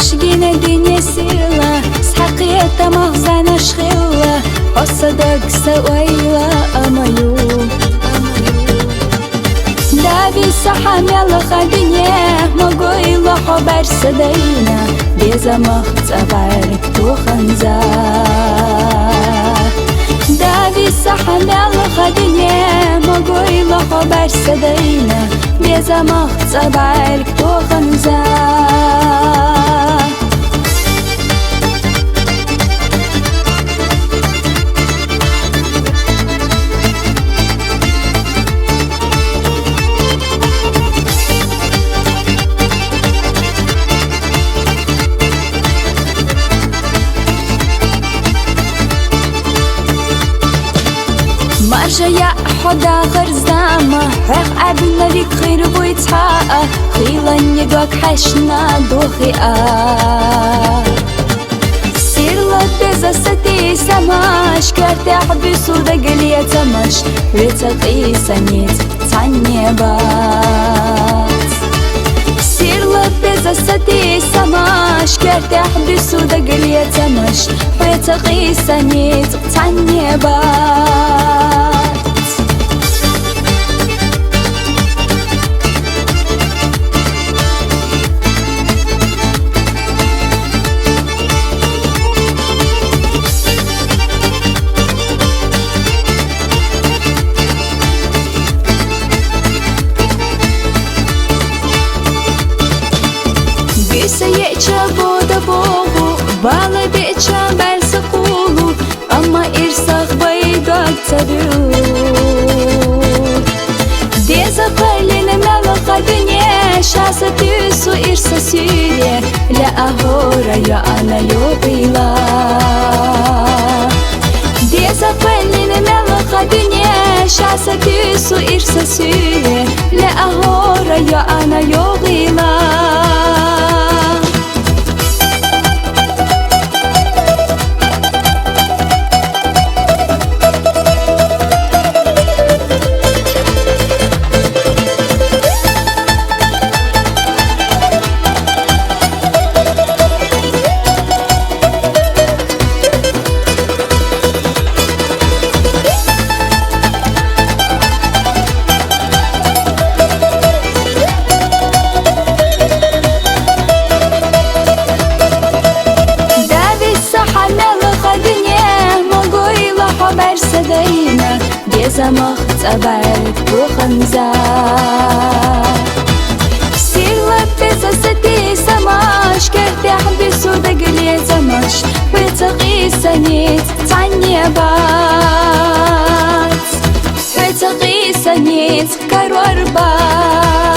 عاشقين الدنيا سيلا سحقية مغزانا شغيلا قصدك سويلا أميو دابي صحام يلا خدنيا مقوي له خبر صدينا بيزا مخت أبارك تو خنزا دابي صحام يلا خدنيا مقوي له خبر صدينا بيزا مخت أبارك تو خنزا مرجع يا حدا غرزامة رغ عبنا ليك خير بويتها خيلا نيقاك حشنا دوخيا سير لبزا ستي سماش كارتي حبسو دقلية تمش ريتقي سنيت تعني بات سير لبزا ستي سماش كارتي حبسو دقلية تمش ريتقي سنيت تعني بات Саеча бода богу, бала беча бельса кулу, ама ирсах байдак царю. Деза палина мела хадуне, шаса тюсу ирса сюре, ля агора я ана любила. Деза палина мела хадуне, шаса тюсу ирса сюре, ля агора я ана любила. صدينا بيزا مخت أبارك بخنزا سير لبزا ستي سماش كرتي حبسو دقلي زمش ويتقي سنيت تعني بات ويتقي سنيت كارو أربات